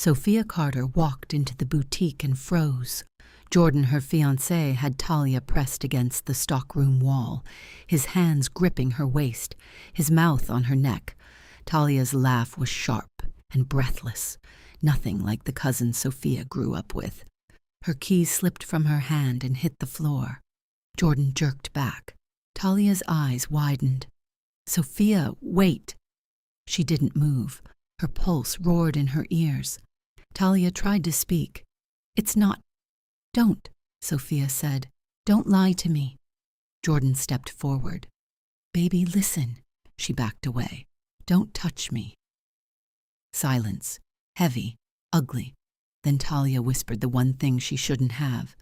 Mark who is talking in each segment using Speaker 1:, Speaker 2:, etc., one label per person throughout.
Speaker 1: Sophia Carter walked into the boutique and froze. Jordan, her fiancé, had Talia pressed against the stockroom wall, his hands gripping her waist, his mouth on her neck. Talia's laugh was sharp and breathless, nothing like the cousin Sophia grew up with. Her keys slipped from her hand and hit the floor. Jordan jerked back. Talia's eyes widened. "Sophia, wait!" She didn't move. Her pulse roared in her ears. Talia tried to speak. "It's not—" "Don't," Sophia said. "Don't lie to me." Jordan stepped forward. "Baby, listen." She backed away. "Don't touch me." Silence. Heavy. Ugly. Then Talia whispered the one thing she shouldn't have.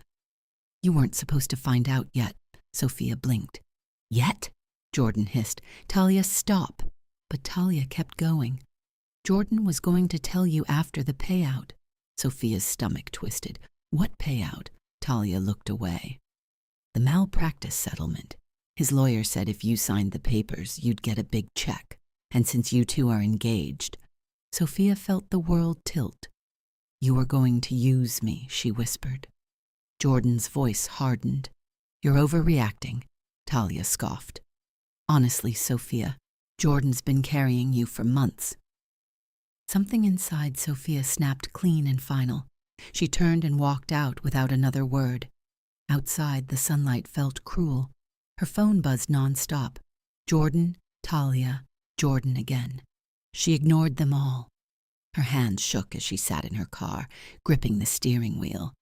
Speaker 1: "You weren't supposed to find out yet." Sophia blinked. "Yet?" Jordan hissed. "Talia, stop." But Talia kept going. "Jordan was going to tell you after the payout." Sophia's stomach twisted. "What payout?" Talia looked away. "The malpractice settlement. His lawyer said if you signed the papers, you'd get a big check. And since you two are engaged..." Sophia felt the world tilt. "You are going to use me," she whispered. Jordan's voice hardened. "You're overreacting," Talia scoffed. "Honestly, Sophia, Jordan's been carrying you for months." Something inside Sophia snapped clean and final. She turned and walked out without another word. Outside, the sunlight felt cruel. Her phone buzzed nonstop. Jordan, Talia, Jordan again. She ignored them all. Her hands shook as she sat in her car, gripping the steering wheel.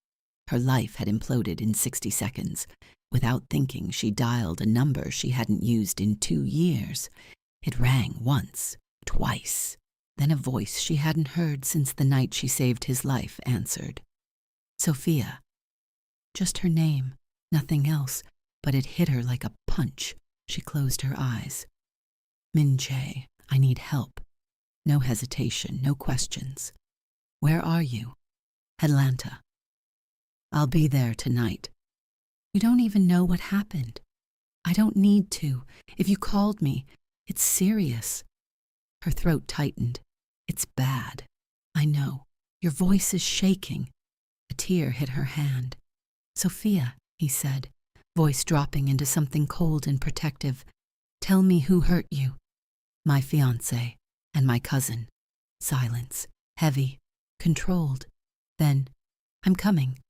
Speaker 1: Her life had imploded in 60 seconds. Without thinking, she dialed a number she hadn't used in 2 years. It rang once, twice. Then a voice she hadn't heard since the night she saved his life answered. "Sophia." Just her name, nothing else, but it hit her like a punch. She closed her eyes. "Min Jae, I need help." No hesitation, no questions. "Where are you?" "Atlanta." "I'll be there tonight." "You don't even know what happened." "I don't need to. If you called me, it's serious." Her throat tightened. "It's bad." "I know. Your voice is shaking." A tear hit her hand. "Sophia," he said, voice dropping into something cold and protective. "Tell me who hurt you." "My fiancé and my cousin." Silence. Heavy. Controlled. Then, "I'm coming."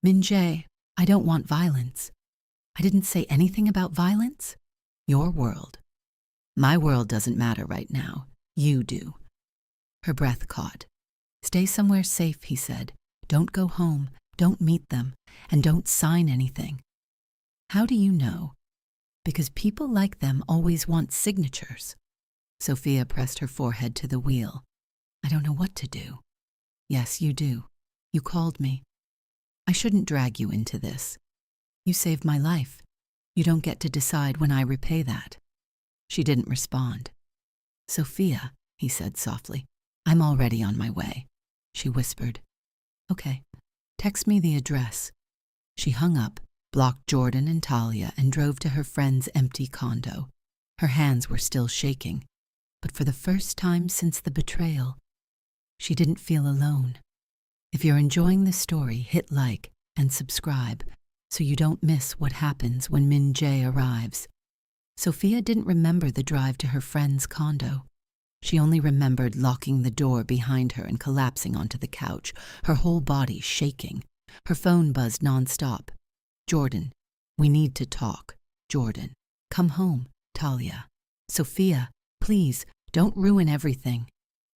Speaker 1: "Min Jae, I don't want violence." "I didn't say anything about violence." "Your world." "My world doesn't matter right now. You do." Her breath caught. "Stay somewhere safe," he said. "Don't go home. Don't meet them. And don't sign anything." "How do you know?" "Because people like them always want signatures." Sophia pressed her forehead to the wheel. "I don't know what to do." "Yes, you do. You called me. I shouldn't drag you into this. You saved my life. You don't get to decide when I repay that." She didn't respond. "Sophia," he said softly, "I'm already on my way." She whispered, "Okay, text me the address." She hung up, blocked Jordan and Talia, and drove to her friend's empty condo. Her hands were still shaking, but for the first time since the betrayal, she didn't feel alone. If you're enjoying this story, hit like and subscribe so you don't miss what happens when Min Jae arrives. Sophia didn't remember the drive to her friend's condo. She only remembered locking the door behind her and collapsing onto the couch, her whole body shaking. Her phone buzzed nonstop. "Jordan, we need to talk." "Jordan, come home." "Talia." "Sophia, please, don't ruin everything."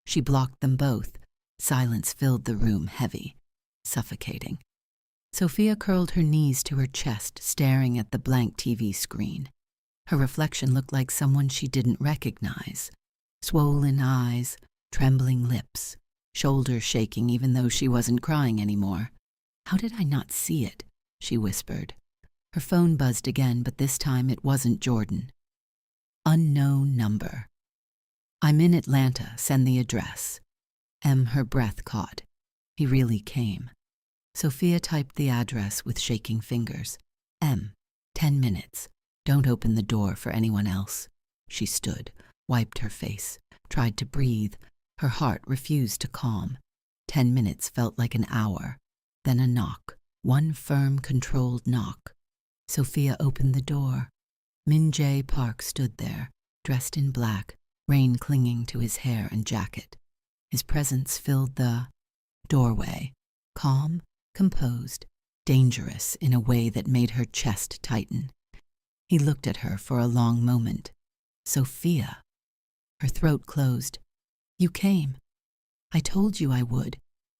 Speaker 1: She blocked them both. Silence filled the room, heavy, suffocating. Sophia curled her knees to her chest, staring at the blank TV screen. Her reflection looked like someone she didn't recognize. Swollen eyes, trembling lips, shoulders shaking even though she wasn't crying anymore. "How did I not see it?" she whispered. Her phone buzzed again, but this time it wasn't Jordan. Unknown number. "I'm in Atlanta. Send the address." Her breath caught. He really came. Sophia typed the address with shaking fingers. 10 minutes. Don't open the door for anyone else." She stood, wiped her face, tried to breathe. Her heart refused to calm. 10 minutes felt like an hour. Then a knock, one firm, controlled knock. Sophia opened the door. Min Jae Park stood there, dressed in black, rain clinging to his hair and jacket. His presence filled the doorway, calm, composed, dangerous in a way that made her chest tighten. He looked at her for a long moment. Sophia. Her throat closed. You came. I told you I would.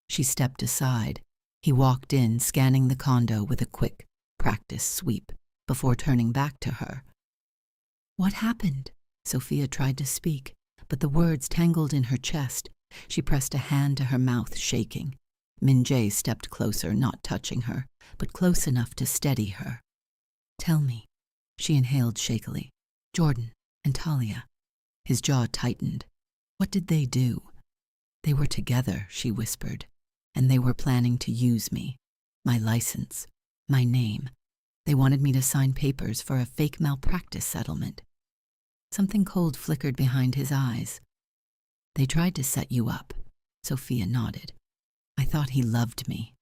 Speaker 1: She stepped aside. He walked in, scanning the condo with a quick, practiced sweep before turning back to her. What happened? Sophia tried to speak, but the words tangled in her chest. She pressed a hand to her mouth, shaking. Min Jae stepped closer, not touching her, but close enough to steady her. Tell me. She inhaled shakily. Jordan and Talia. His jaw tightened. What did they do? They were together, she whispered, and they were planning to use me. My license. My name. They wanted me to sign papers for a fake malpractice settlement. Something cold flickered behind his eyes. They tried to set you up. Sophia nodded. I thought he loved me.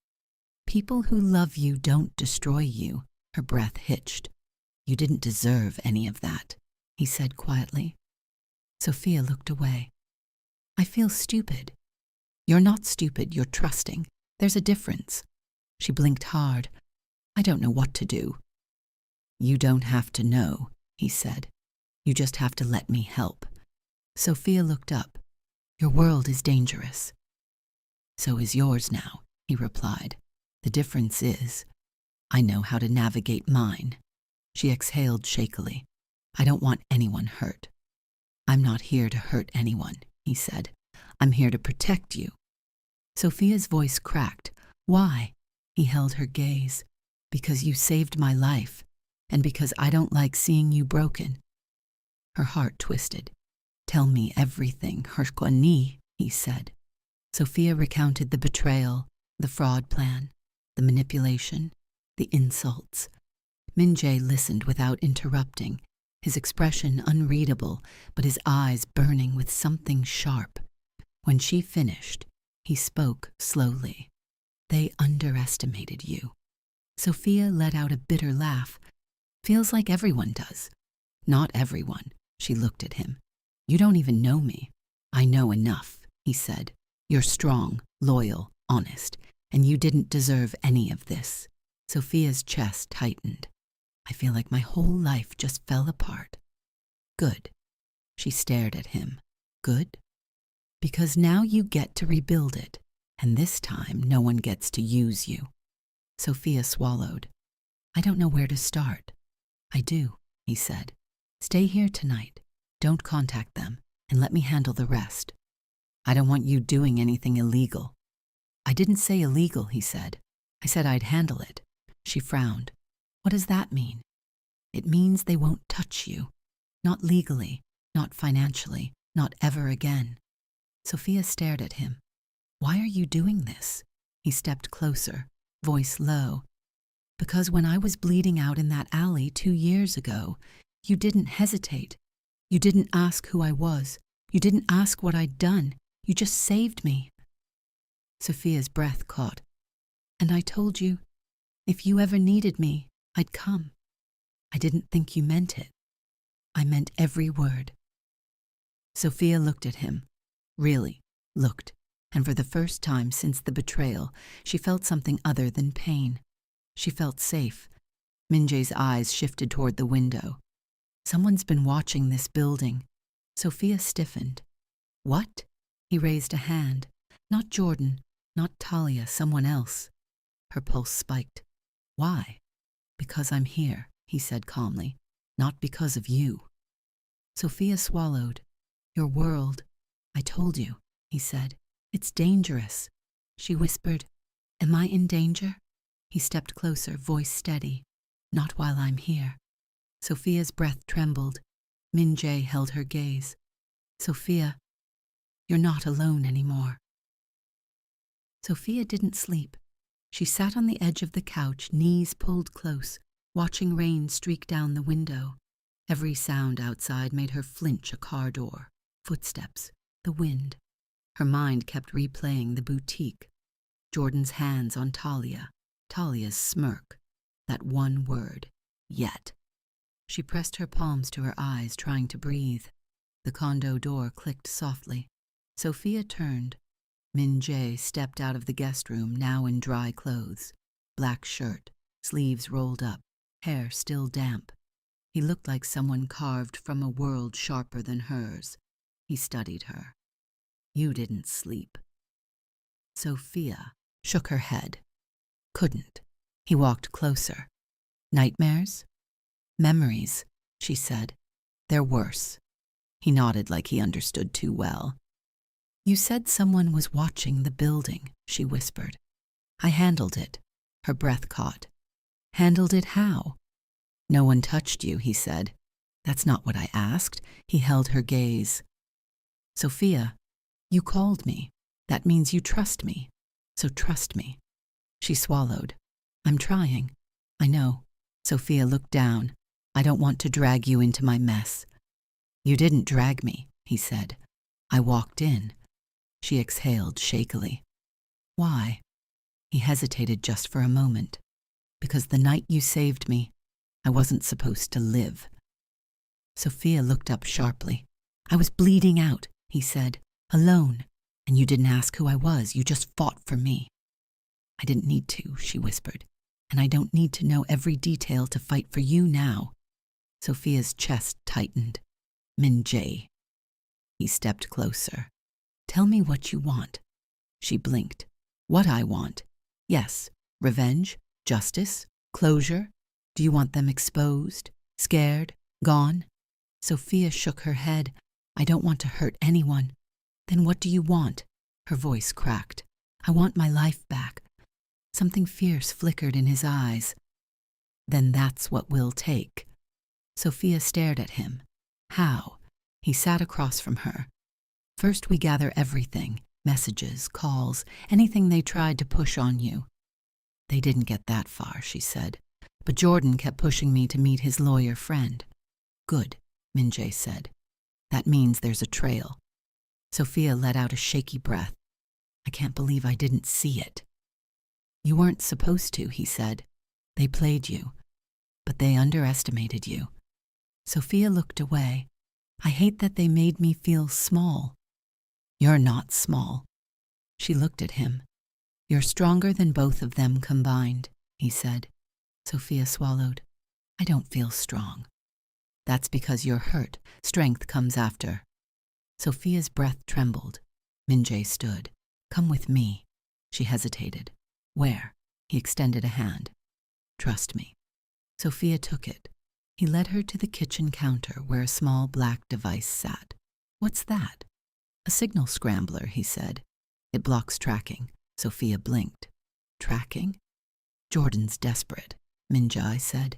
Speaker 1: People who love you don't destroy you. Her breath hitched. You didn't deserve any of that, he said quietly. Sophia looked away. I feel stupid. You're not stupid, you're trusting. There's a difference. She blinked hard. I don't know what to do. You don't have to know, he said. You just have to let me help. Sophia looked up. Your world is dangerous. So is yours now, he replied. The difference is, I know how to navigate mine. She exhaled shakily. I don't want anyone hurt. I'm not here to hurt anyone, he said. I'm here to protect you. Sophia's voice cracked. Why? He held her gaze. Because you saved my life, and because I don't like seeing you broken. Her heart twisted. Tell me everything, Heartbroken, he said. Sophia recounted the betrayal, the fraud plan, the manipulation, the insults. Min Jae listened without interrupting, his expression unreadable, but his eyes burning with something sharp. When she finished, he spoke slowly. They underestimated you. Sophia let out a bitter laugh. Feels like everyone does. Not everyone. She looked at him. You don't even know me. I know enough, he said. You're strong, loyal, honest, and you didn't deserve any of this. Sophia's chest tightened. I feel like my whole life just fell apart. Good. She stared at him. Good? Because now you get to rebuild it, and this time no one gets to use you. Sophia swallowed. I don't know where to start. I do, he said. Stay here tonight. Don't contact them, and let me handle the rest. I don't want you doing anything illegal. I didn't say illegal, he said. I said I'd handle it. She frowned. What does that mean? It means they won't touch you. Not legally, not financially, not ever again. Sophia stared at him. Why are you doing this? He stepped closer, voice low. Because when I was bleeding out in that alley 2 years ago, you didn't hesitate. You didn't ask who I was. You didn't ask what I'd done. You just saved me. Sophia's breath caught. And I told you, if you ever needed me, I'd come. I didn't think you meant it. I meant every word. Sophia looked at him. Really, looked. And for the first time since the betrayal, she felt something other than pain. She felt safe. Min Jae's eyes shifted toward the window. Someone's been watching this building. Sophia stiffened. What? He raised a hand. Not Jordan, not Talia, someone else. Her pulse spiked. Why? Because I'm here, he said calmly. Not because of you. Sophia swallowed. Your world. I told you, he said. It's dangerous. She whispered. Am I in danger? He stepped closer, voice steady. Not while I'm here. Sophia's breath trembled. Min Jae held her gaze. Sophia, you're not alone anymore. Sophia didn't sleep. She sat on the edge of the couch, knees pulled close, watching rain streak down the window. Every sound outside made her flinch. A car door, footsteps, the wind. Her mind kept replaying the boutique, Jordan's hands on Talia, Talia's smirk, that one word, yet. She pressed her palms to her eyes, trying to breathe. The condo door clicked softly. Sophia turned. Min Jae stepped out of the guest room, now in dry clothes. Black shirt, sleeves rolled up, hair still damp. He looked like someone carved from a world sharper than hers. He studied her. You didn't sleep. Sophia shook her head. Couldn't. He walked closer. Nightmares? Memories, she said. They're worse. He nodded like he understood too well. You said someone was watching the building, she whispered. I handled it. Her breath caught. Handled it how? No one touched you, he said. That's not what I asked. He held her gaze. Sophia, you called me. That means you trust me. So trust me. She swallowed. I'm trying. I know. Sophia looked down. I don't want to drag you into my mess. You didn't drag me, he said. I walked in. She exhaled shakily. Why? He hesitated just for a moment. Because the night you saved me, I wasn't supposed to live. Sophia looked up sharply. I was bleeding out, he said, alone, and you didn't ask who I was. You just fought for me. I didn't need to, she whispered, and I don't need to know every detail to fight for you now. Sophia's chest tightened. Min Jae. He stepped closer. Tell me what you want. She blinked. What I want? Yes. Revenge? Justice? Closure? Do you want them exposed? Scared? Gone? Sophia shook her head. I don't want to hurt anyone. Then what do you want? Her voice cracked. I want my life back. Something fierce flickered in his eyes. Then that's what we'll take. Sophia stared at him. How? He sat across from her. First we gather everything, messages, calls, anything they tried to push on you. They didn't get that far, she said, but Jordan kept pushing me to meet his lawyer friend. Good, Min Jae said. That means there's a trail. Sophia let out a shaky breath. I can't believe I didn't see it. You weren't supposed to, he said. They played you, but they underestimated you. Sophia looked away. I hate that they made me feel small. You're not small. She looked at him. You're stronger than both of them combined, he said. Sophia swallowed. I don't feel strong. That's because you're hurt. Strength comes after. Sophia's breath trembled. Min Jae stood. Come with me. She hesitated. Where? He extended a hand. Trust me. Sophia took it. He led her to the kitchen counter where a small black device sat. What's that? A signal scrambler, he said. It blocks tracking. Sophia blinked. Tracking? Jordan's desperate, Min Jae said.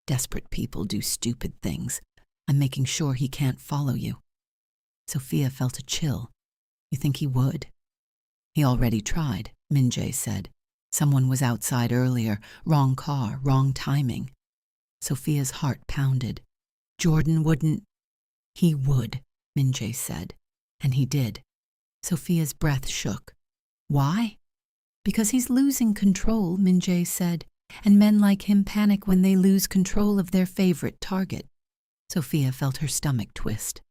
Speaker 1: Desperate people do stupid things. I'm making sure he can't follow you. Sophia felt a chill. You think he would? He already tried, Min Jae said. Someone was outside earlier. Wrong car, wrong timing. Sophia's heart pounded. Jordan wouldn't. He would, Min Jae said. And he did. Sophia's breath shook. Why? Because he's losing control, Min Jae said, and men like him panic when they lose control of their favorite target. Sophia felt her stomach twist.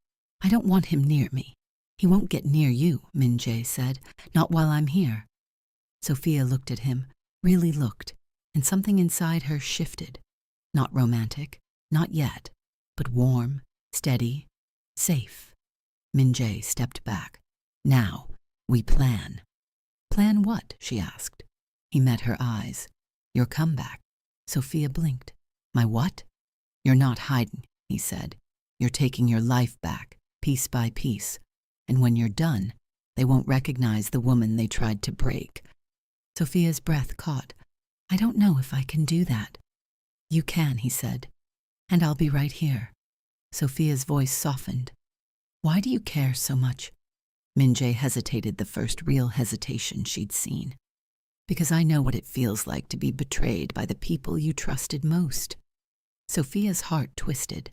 Speaker 1: I don't want him near me. He won't get near you, Min Jae said, not while I'm here. Sophia looked at him, really looked, and something inside her shifted. Not romantic, not yet, but warm, steady, safe. Min Jae stepped back. Now, we plan. Plan what? She asked. He met her eyes. Your comeback. Sophia blinked. My what? You're not hiding, he said. You're taking your life back, piece by piece. And when you're done, they won't recognize the woman they tried to break. Sophia's breath caught. I don't know if I can do that. You can, he said. And I'll be right here. Sophia's voice softened. Why do you care so much? Min Jae hesitated, the first real hesitation she'd seen. Because I know what it feels like to be betrayed by the people you trusted most. Sophia's heart twisted.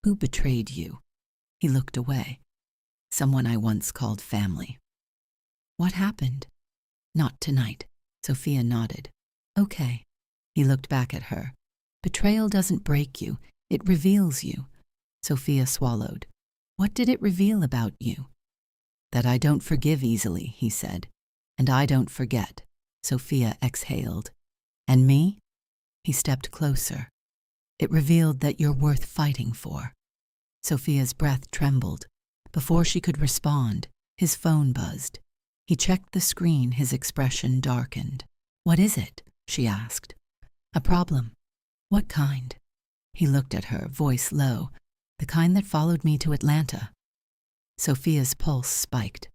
Speaker 1: Who betrayed you? He looked away. Someone I once called family. What happened? Not tonight. Sophia nodded. Okay. He looked back at her. Betrayal doesn't break you, it reveals you. Sophia swallowed. What did it reveal about you? That I don't forgive easily, he said. And I don't forget. Sophia exhaled. And me? He stepped closer. It revealed that you're worth fighting for. Sophia's breath trembled. Before she could respond, his phone buzzed. He checked the screen, his expression darkened. What is it? She asked. A problem. What kind? He looked at her, voice low. The kind that followed me to Atlanta. Sophia's pulse spiked.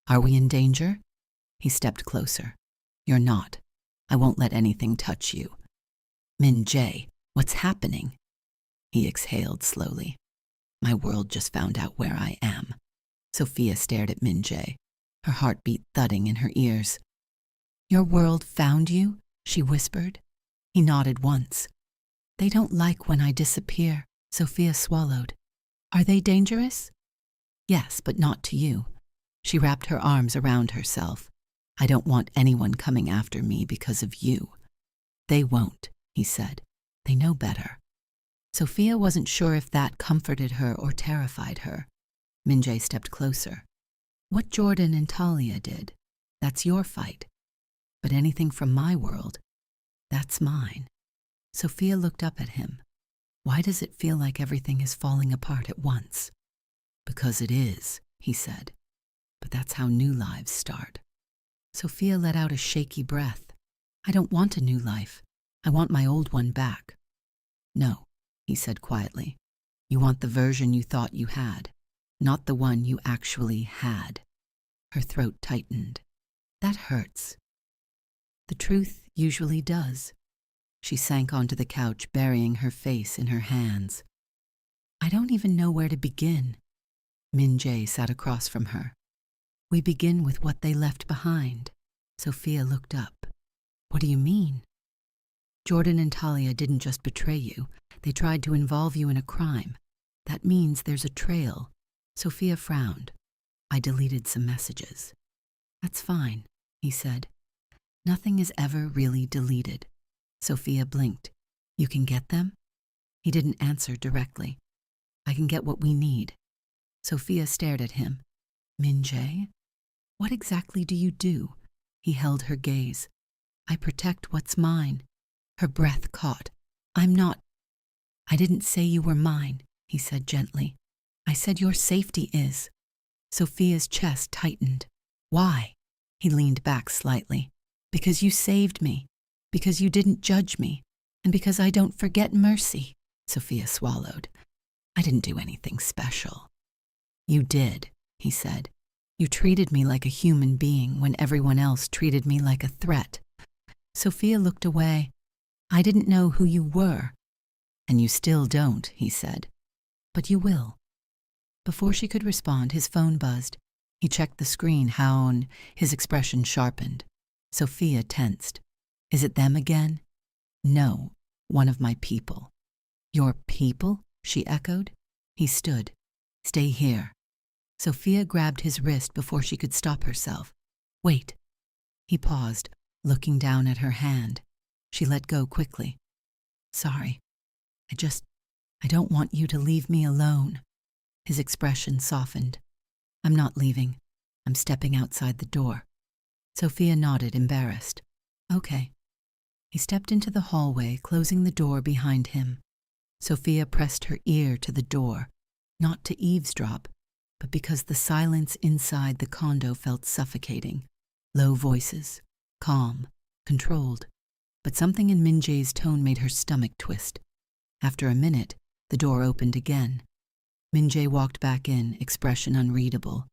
Speaker 1: Are we in danger? He stepped closer. You're not. I won't let anything touch you. Min Jae, what's happening? He exhaled slowly. My world just found out where I am. Sophia stared at Min Jae, her heartbeat thudding in her ears. Your world found you? She whispered. He nodded once. They don't like when I disappear. Sophia swallowed. Are they dangerous? Yes, but not to you. She wrapped her arms around herself. I don't want anyone coming after me because of you. They won't, he said. They know better. Sophia wasn't sure if that comforted her or terrified her. Min Jae stepped closer. What Jordan and Talia did, that's your fight. But anything from my world, that's mine. Sophia looked up at him. Why does it feel like everything is falling apart at once? Because it is, he said. But that's how new lives start. Sophia let out a shaky breath. I don't want a new life. I want my old one back. No, he said quietly. You want the version you thought you had, not the one you actually had. Her throat tightened. That hurts. The truth usually does. She sank onto the couch, burying her face in her hands. I don't even know where to begin. Min Jae sat across from her. We begin with what they left behind. Sophia looked up. What do you mean? Jordan and Talia didn't just betray you. They tried to involve you in a crime. That means there's a trail. Sophia frowned. I deleted some messages. That's fine, he said. Nothing is ever really deleted. Sophia blinked. You can get them? He didn't answer directly. I can get what we need. Sophia stared at him. Min Jae? What exactly do you do? He held her gaze. I protect what's mine. Her breath caught. I'm not. I didn't say you were mine, he said gently. I said your safety is. Sophia's chest tightened. Why? He leaned back slightly. Because you saved me. Because you didn't judge me. And because I don't forget mercy. Sophia swallowed. I didn't do anything special. You did, he said. You treated me like a human being when everyone else treated me like a threat. Sophia looked away. I didn't know who you were. And you still don't, he said. But you will. Before she could respond, his phone buzzed. He checked the screen, his expression sharpened. Sophia tensed. Is it them again? No, one of my people. Your people? She echoed. He stood. Stay here. Sophia grabbed his wrist before she could stop herself. Wait. He paused, looking down at her hand. She let go quickly. Sorry. I don't want you to leave me alone. His expression softened. I'm not leaving. I'm stepping outside the door. Sophia nodded, embarrassed. Okay. He stepped into the hallway, closing the door behind him. Sophia pressed her ear to the door, not to eavesdrop, but because the silence inside the condo felt suffocating. Low voices, calm, controlled. But something in Min Jae's tone made her stomach twist. After a minute, the door opened again. Min Jae walked back in, expression unreadable.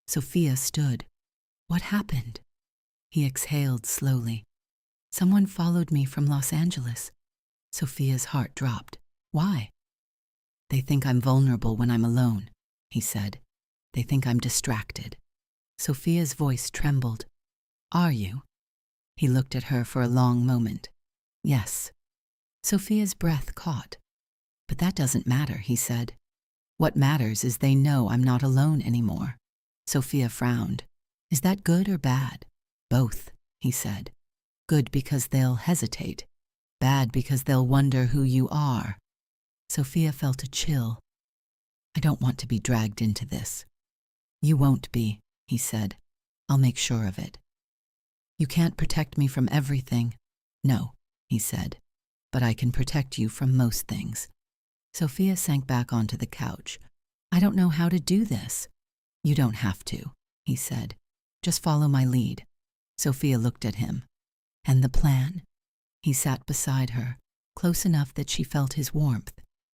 Speaker 1: Sophia stood. What happened? He exhaled slowly. Someone followed me from Los Angeles. Sophia's heart dropped. Why? They think I'm vulnerable when I'm alone, he said. They think I'm distracted. Sophia's voice trembled. Are you? He looked at her for a long moment. Yes. Sophia's breath caught. But that doesn't matter, he said. What matters is they know I'm not alone anymore. Sophia frowned. Is that good or bad? Both, he said. Good because they'll hesitate. Bad because they'll wonder who you are. Sophia felt a chill. I don't want to be dragged into this. You won't be, he said. I'll make sure of it. You can't protect me from everything. No, he said, but I can protect you from most things. Sophia sank back onto the couch. I don't know how to do this. You don't have to, he said. Just follow my lead. Sophia looked at him. And the plan? He sat beside her, close enough that she felt his warmth.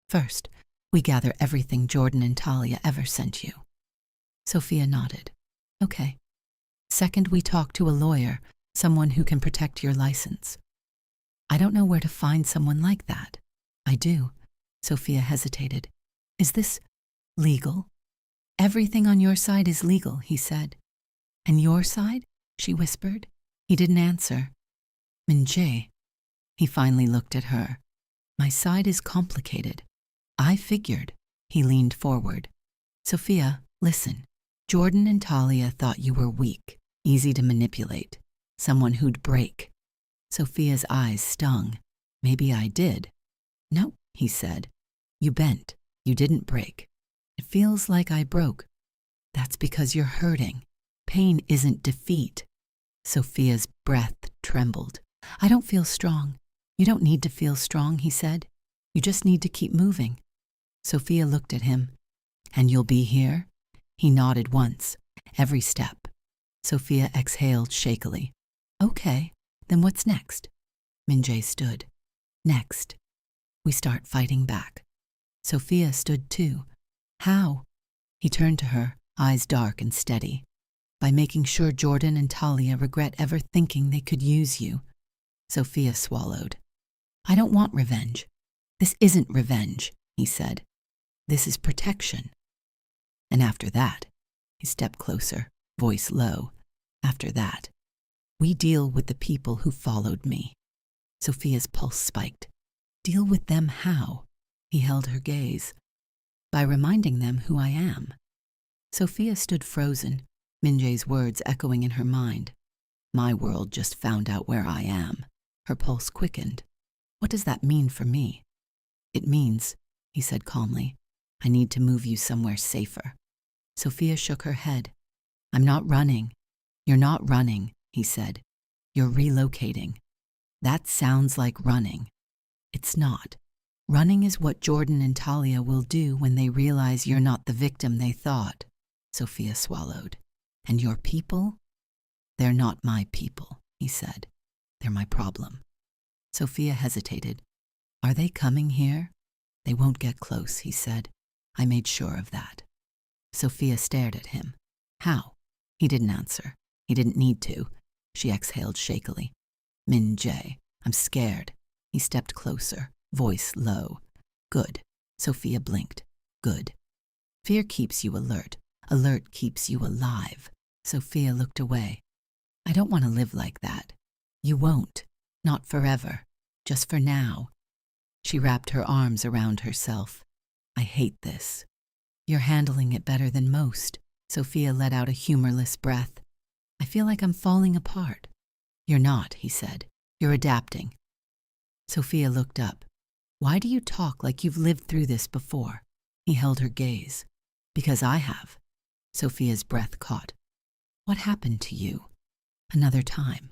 Speaker 1: First, we gather everything Jordan and Talia ever sent you. Sophia nodded. Okay. Second, we talk to a lawyer, someone who can protect your license. I don't know where to find someone like that. I do. Sophia hesitated. Is this legal? Everything on your side is legal, he said. And your side? She whispered. He didn't answer. Min Jae. He finally looked at her. My side is complicated. I figured. He leaned forward. Sophia, listen. Jordan and Talia thought you were weak, easy to manipulate, someone who'd break. Sophia's eyes stung. Maybe I did. No, he said. You bent. You didn't break. It feels like I broke. That's because you're hurting. Pain isn't defeat. Sophia's breath trembled. I don't feel strong. You don't need to feel strong, he said. You just need to keep moving. Sophia looked at him. And you'll be here? He nodded once. Every step. Sophia exhaled shakily. Okay, then what's next? Min Jae stood. Next, we start fighting back. Sophia stood too. How? He turned to her, eyes dark and steady. By making sure Jordan and Talia regret ever thinking they could use you. Sophia swallowed. I don't want revenge. This isn't revenge, he said. This is protection. And after that, he stepped closer, voice low. After that, we deal with the people who followed me. Sophia's pulse spiked. Deal with them how? He held her gaze. By reminding them who I am. Sophia stood frozen, Min Jae's words echoing in her mind. My world just found out where I am. Her pulse quickened. What does that mean for me? It means, he said calmly, I need to move you somewhere safer. Sophia shook her head. I'm not running. You're not running, he said. You're relocating. That sounds like running. It's not. Running is what Jordan and Talia will do when they realize you're not the victim they thought. Sophia swallowed. And your people? They're not my people, he said. They're my problem. Sophia hesitated. Are they coming here? They won't get close, he said. I made sure of that. Sophia stared at him. How? He didn't answer. He didn't need to. She exhaled shakily. Min Jae, I'm scared. He stepped closer, voice low. Good. Sophia blinked. Good. Fear keeps you alert. Alert keeps you alive. Sophia looked away. I don't want to live like that. You won't. Not forever. Just for now. She wrapped her arms around herself. I hate this. You're handling it better than most. Sophia let out a humorless breath. I feel like I'm falling apart. You're not, he said. You're adapting. Sophia looked up. Why do you talk like you've lived through this before? He held her gaze. Because I have. Sophia's breath caught. What happened to you? Another time.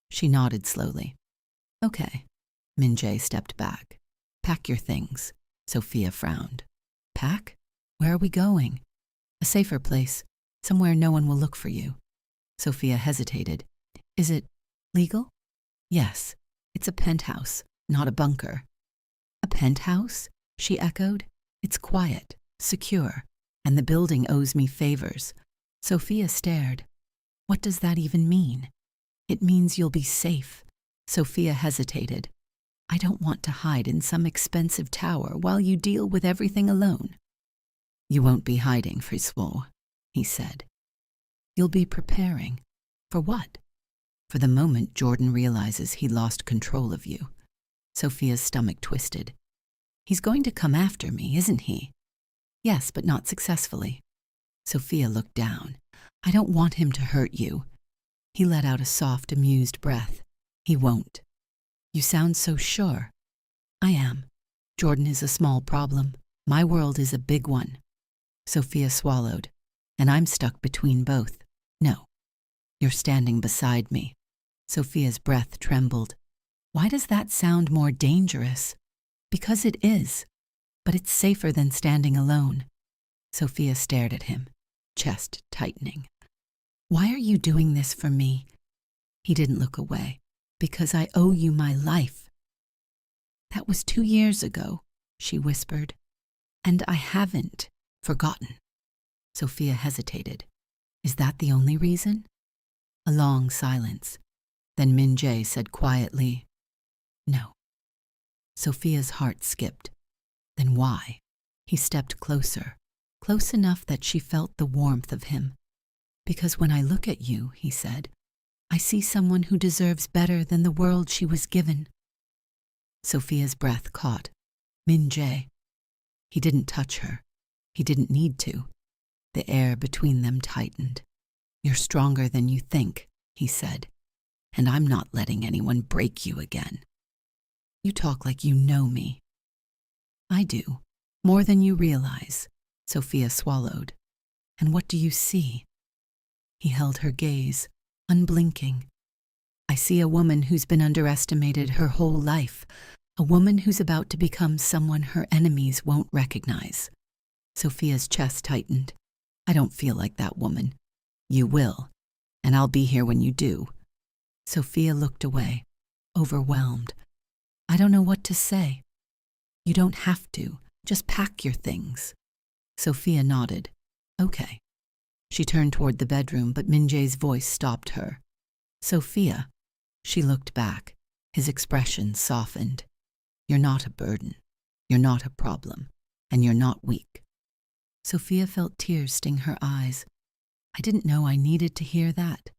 Speaker 1: She nodded slowly. Okay. Min Jae stepped back. Pack your things. Sophia frowned. Pack? Where are we going? A safer place. Somewhere no one will look for you. Sophia hesitated. Is it legal? Yes. It's a penthouse, not a bunker. A penthouse? She echoed. It's quiet, secure, and the building owes me favors. Sophia stared. What does that even mean? It means you'll be safe. Sophia hesitated. I don't want to hide in some expensive tower while you deal with everything alone. You won't be hiding, Friswo, he said. You'll be preparing. For what? For the moment Jordan realizes he lost control of you. Sophia's stomach twisted. He's going to come after me, isn't he? Yes, but not successfully. Sophia looked down. I don't want him to hurt you. He let out a soft, amused breath. He won't. You sound so sure. I am. Jordan is a small problem. My world is a big one. Sophia swallowed. And I'm stuck between both. No. You're standing beside me. Sophia's breath trembled. Why does that sound more dangerous? Because it is. But it's safer than standing alone. Sophia stared at him, chest tightening. Why are you doing this for me? He didn't look away. Because I owe you my life. That was 2 years ago, she whispered. And I haven't forgotten. Sophia hesitated. Is that the only reason? A long silence. Then Min Jae said quietly, No. Sophia's heart skipped. Then why? He stepped closer, close enough that she felt the warmth of him. Because when I look at you, he said, I see someone who deserves better than the world she was given. Sophia's breath caught. Min Jae. He didn't touch her. He didn't need to. The air between them tightened. You're stronger than you think, he said, and I'm not letting anyone break you again. You talk like you know me. I do, more than you realize, Sophia swallowed. And what do you see? He held her gaze, unblinking. I see a woman who's been underestimated her whole life, a woman who's about to become someone her enemies won't recognize. Sophia's chest tightened. I don't feel like that woman. You will, and I'll be here when you do. Sophia looked away, overwhelmed. I don't know what to say. You don't have to. Just pack your things. Sophia nodded. Okay. She turned toward the bedroom, but Min Jae's voice stopped her. Sophia. She looked back. His expression softened. You're not a burden. You're not a problem. And you're not weak. Sophia felt tears sting her eyes. I didn't know I needed to hear that.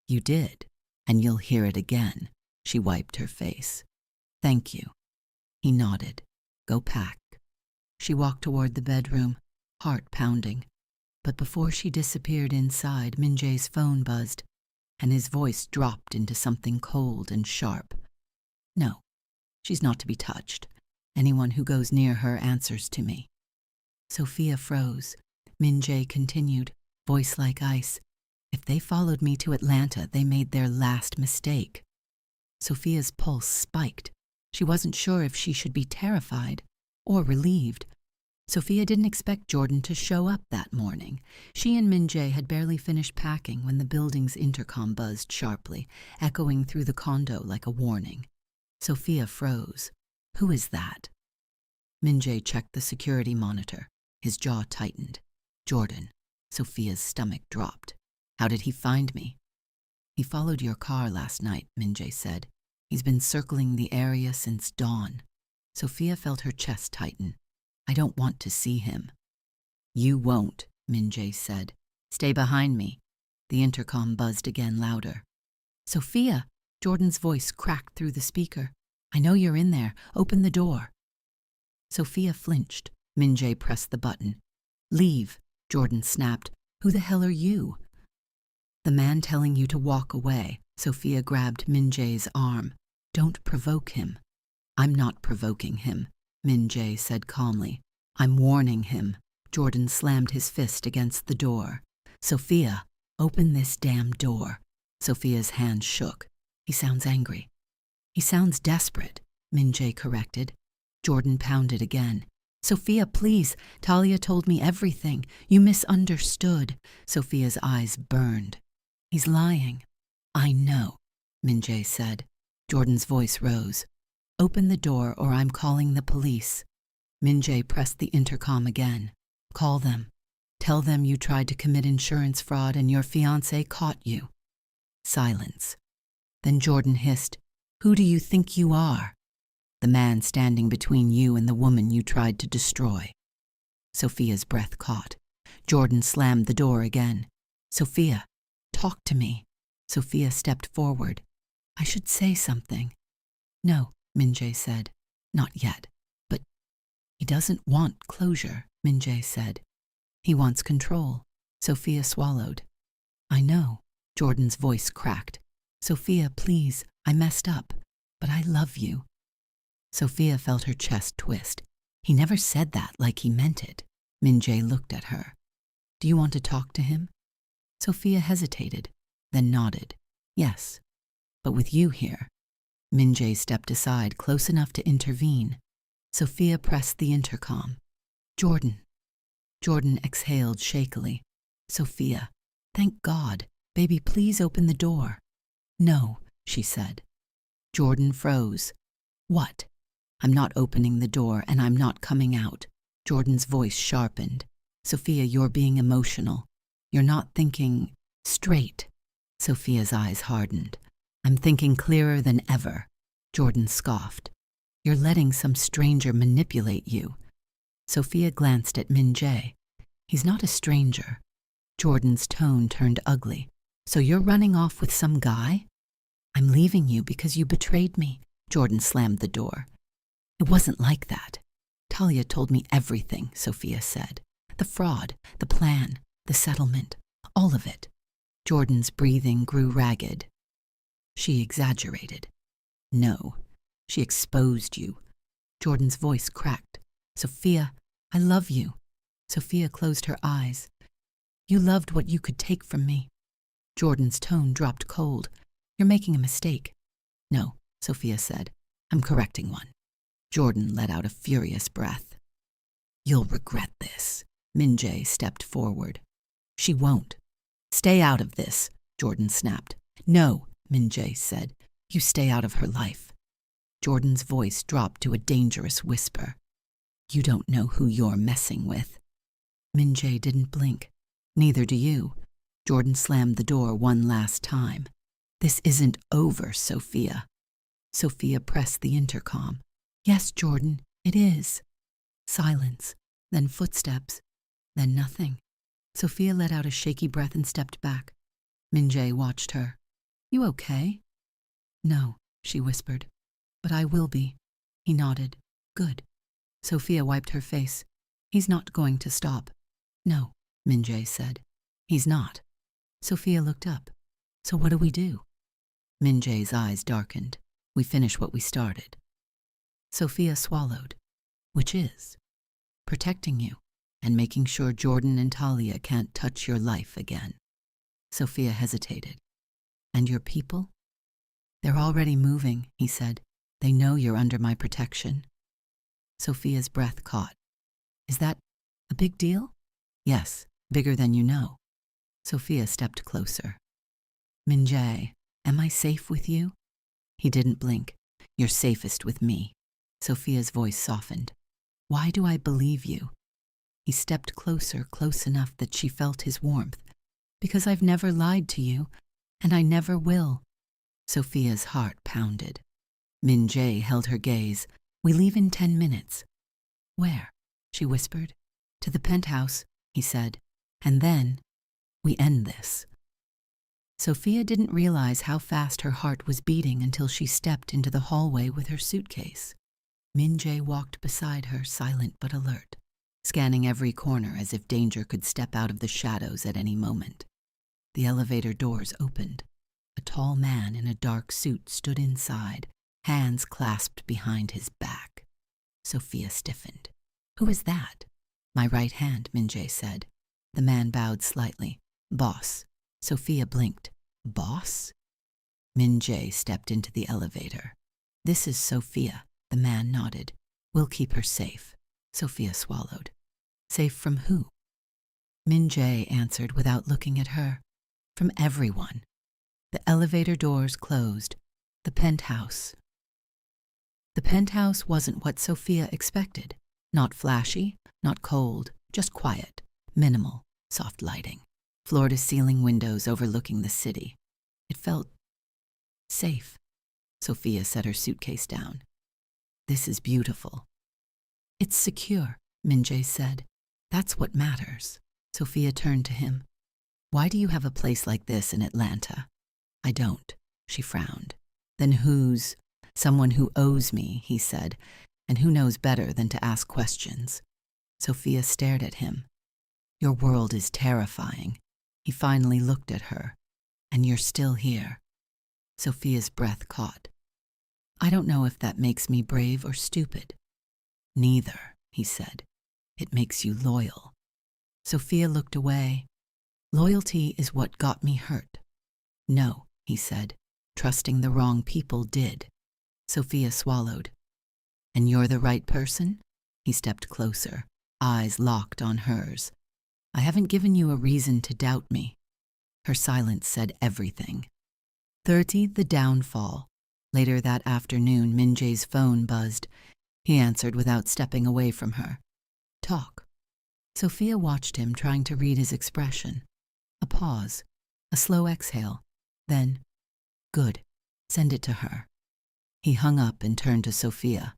Speaker 1: You did, and you'll hear it again. She wiped her face. Thank you. He nodded. Go pack. She walked toward the bedroom, heart pounding. But before she disappeared inside, Min Jae's phone buzzed, and his voice dropped into something cold and sharp. No, she's not to be touched. Anyone who goes near her answers to me. Sophia froze. Min Jae continued, voice like ice. If they followed me to Atlanta, they made their last mistake. Sophia's pulse spiked. She wasn't sure if she should be terrified or relieved. Sophia didn't expect Jordan to show up that morning. She and Min Jae had barely finished packing when the building's intercom buzzed sharply, echoing through the condo like a warning. Sophia froze. Who is that? Min Jae checked the security monitor. His jaw tightened. Jordan. Sophia's stomach dropped. How did he find me? He followed your car last night, Min Jae said. He's been circling the area since dawn. Sophia felt her chest tighten. I don't want to see him. You won't, Min Jae said. Stay behind me. The intercom buzzed again louder. Sophia, Jordan's voice cracked through the speaker. I know you're in there. Open the door. Sophia flinched. Min Jae pressed the button. Leave, Jordan snapped. Who the hell are you? The man telling you to walk away. Sophia grabbed Min Jae's arm. Don't provoke him. I'm not provoking him, Min Jae said calmly. I'm warning him. Jordan slammed his fist against the door. Sophia, open this damn door. Sophia's hand shook. He sounds angry. He sounds desperate, Min Jae corrected. Jordan pounded again. Sophia, please. Talia told me everything. You misunderstood. Sophia's eyes burned. He's lying. I know, Min Jae said. Jordan's voice rose. Open the door or I'm calling the police. Min Jae pressed the intercom again. Call them. Tell them you tried to commit insurance fraud and your fiancé caught you. Silence. Then Jordan hissed, Who do you think you are? The man standing between you and the woman you tried to destroy. Sophia's breath caught. Jordan slammed the door again. Sophia, talk to me. Sophia stepped forward. I should say something. No, Min Jae said. Not yet. But he doesn't want closure, Min Jae said. He wants control. Sophia swallowed. I know. Jordan's voice cracked. Sophia, please, I messed up, but I love you. Sophia felt her chest twist. He never said that like he meant it. Min Jae looked at her. Do you want to talk to him? Sophia hesitated, then nodded. Yes, but with you here. Min Jae stepped aside close enough to intervene. Sophia pressed the intercom. Jordan. Jordan exhaled shakily. Sophia, thank God. Baby, please open the door. No, she said. Jordan froze. What? I'm not opening the door and I'm not coming out. Jordan's voice sharpened. Sophia, you're being emotional. You're not thinking straight. Sophia's eyes hardened. I'm thinking clearer than ever. Jordan scoffed. You're letting some stranger manipulate you. Sophia glanced at Min Jae. He's not a stranger. Jordan's tone turned ugly. So you're running off with some guy? I'm leaving you because you betrayed me. Jordan slammed the door. It wasn't like that. Talia told me everything, Sophia said. The fraud, the plan, the settlement, all of it. Jordan's breathing grew ragged. She exaggerated. No, she exposed you. Jordan's voice cracked. Sophia, I love you. Sophia closed her eyes. You loved what you could take from me. Jordan's tone dropped cold. You're making a mistake. No, Sophia said. I'm correcting one. Jordan let out a furious breath. You'll regret this. Min Jae stepped forward. She won't. Stay out of this, Jordan snapped. No, Min Jae said. You stay out of her life. Jordan's voice dropped to a dangerous whisper. You don't know who you're messing with. Min Jae didn't blink. Neither do you. Jordan slammed the door one last time. This isn't over, Sophia. Sophia pressed the intercom. Yes, Jordan, it is. Silence, then footsteps, then nothing. Sophia let out a shaky breath and stepped back. Min Jae watched her. You okay? No, she whispered. But I will be. He nodded. Good. Sophia wiped her face. He's not going to stop. No, Min Jae said. He's not. Sophia looked up. So what do we do? Min Jae's eyes darkened. We finish what we started. Sophia swallowed. Which is? Protecting you and making sure Jordan and Talia can't touch your life again. Sophia hesitated. And your people? They're already moving, he said. They know you're under my protection. Sophia's breath caught. Is that a big deal? Yes, bigger than you know. Sophia stepped closer. Min Jae, am I safe with you? He didn't blink. You're safest with me. Sophia's voice softened. Why do I believe you? He stepped closer, close enough that she felt his warmth. Because I've never lied to you, and I never will. Sophia's heart pounded. Min Jae held her gaze. We leave in 10 minutes. Where? She whispered. To the penthouse, he said. And then, we end this. Sophia didn't realize how fast her heart was beating until she stepped into the hallway with her suitcase. Min Jae walked beside her, silent but alert, scanning every corner as if danger could step out of the shadows at any moment. The elevator doors opened. A tall man in a dark suit stood inside, hands clasped behind his back. Sophia stiffened. Who is that? My right hand, Min Jae said. The man bowed slightly. Boss. Sophia blinked. Boss? Min Jae stepped into the elevator. This is Sophia. The man nodded. We'll keep her safe. Sophia swallowed. Safe from who? Min Jae answered without looking at her. From everyone. The elevator doors closed. The penthouse. The penthouse wasn't what Sophia expected. Not flashy, not cold, just quiet, minimal, soft lighting. Floor-to-ceiling windows overlooking the city. It felt safe. Sophia set her suitcase down. This is beautiful. It's secure, Min Jae said. That's what matters. Sophia turned to him. Why do you have a place like this in Atlanta? I don't, she frowned. Then who's? Someone who owes me, he said, and who knows better than to ask questions. Sophia stared at him. Your world is terrifying. He finally looked at her. And you're still here. Sophia's breath caught. I don't know if that makes me brave or stupid. Neither, he said. It makes you loyal. Sophia looked away. Loyalty is what got me hurt. No, he said. Trusting the wrong people did. Sophia swallowed. And you're the right person? He stepped closer, eyes locked on hers. I haven't given you a reason to doubt me. Her silence said everything. 30, the downfall. Later that afternoon, Min Jae's phone buzzed. He answered without stepping away from her. Talk. Sophia watched him, trying to read his expression. A pause, a slow exhale, then, good, send it to her. He hung up and turned to Sophia.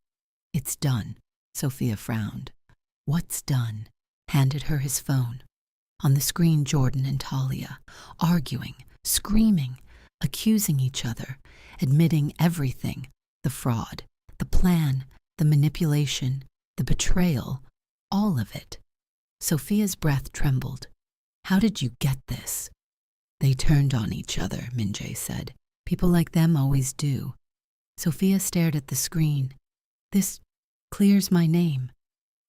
Speaker 1: It's done. Sophia frowned. What's done? Handed her his phone. On the screen, Jordan and Talia, arguing, screaming, accusing each other, admitting everything, the fraud, the plan, the manipulation, the betrayal, all of it. Sophia's breath trembled. How did you get this? They turned on each other, Min Jae said. People like them always do. Sophia stared at the screen. This clears my name.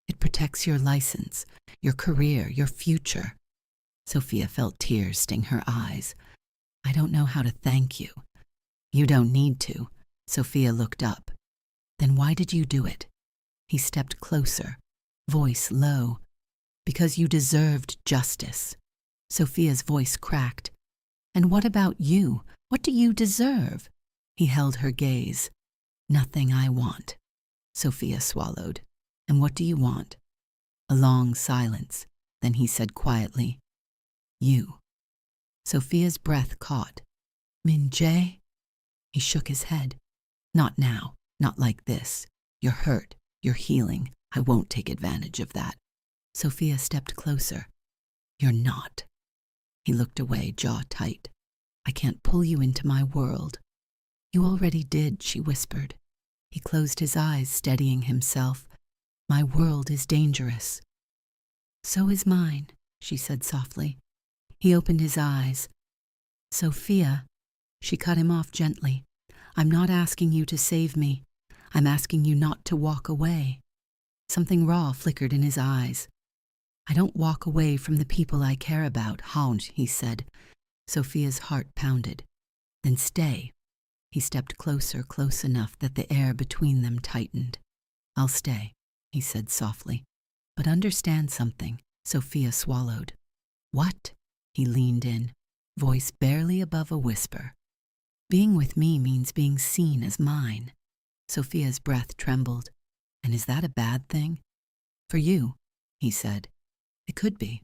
Speaker 1: It protects your license, your career, your future. Sophia felt tears sting her eyes. I don't know how to thank you. You don't need to. Sophia looked up. Then why did you do it? He stepped closer, voice low. Because you deserved justice. Sophia's voice cracked. And what about you? What do you deserve? He held her gaze. Nothing I want. Sophia swallowed. And what do you want? A long silence. Then he said quietly, You. Sophia's breath caught. Min Jae? He shook his head. Not now. Not like this. You're hurt. You're healing. I won't take advantage of that. Sophia stepped closer. You're not. He looked away, jaw tight. I can't pull you into my world. You already did, she whispered. He closed his eyes, steadying himself. My world is dangerous. So is mine, she said softly. He opened his eyes. Sophia, she cut him off gently. I'm not asking you to save me. I'm asking you not to walk away. Something raw flickered in his eyes. I don't walk away from the people I care about, Haunch, he said. Sophia's heart pounded. Then stay. He stepped closer, close enough that the air between them tightened. I'll stay, he said softly. But understand something. Sophia swallowed. What? He leaned in, voice barely above a whisper. Being with me means being seen as mine. Sophia's breath trembled. And is that a bad thing? For you, he said. It could be.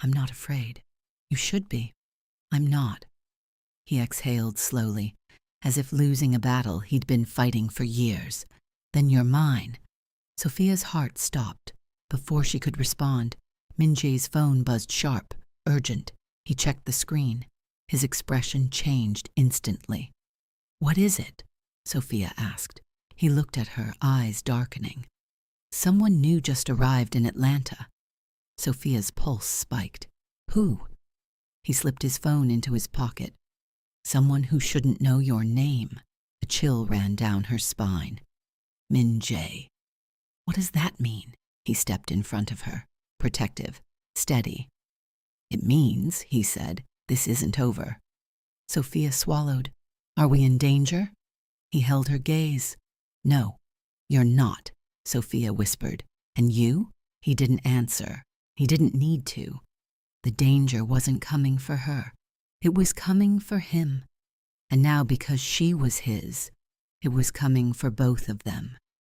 Speaker 1: I'm not afraid. You should be. I'm not. He exhaled slowly, as if losing a battle he'd been fighting for years. Then you're mine. Sophia's heart stopped. Before she could respond, Min Jae's phone buzzed sharp, urgent. He checked the screen. His expression changed instantly. What is it? Sophia asked. He looked at her, eyes darkening. Someone new just arrived in Atlanta. Sophia's pulse spiked. Who? He slipped his phone into his pocket. Someone who shouldn't know your name. A chill ran down her spine. Min Jae. What does that mean? He stepped in front of her, protective, steady. It means, he said, this isn't over. Sophia swallowed. Are we in danger? He held her gaze. No, you're not, Sophia whispered. And you? He didn't answer. He didn't need to. The danger wasn't coming for her. It was coming for him. And now because she was his, it was coming for both of them.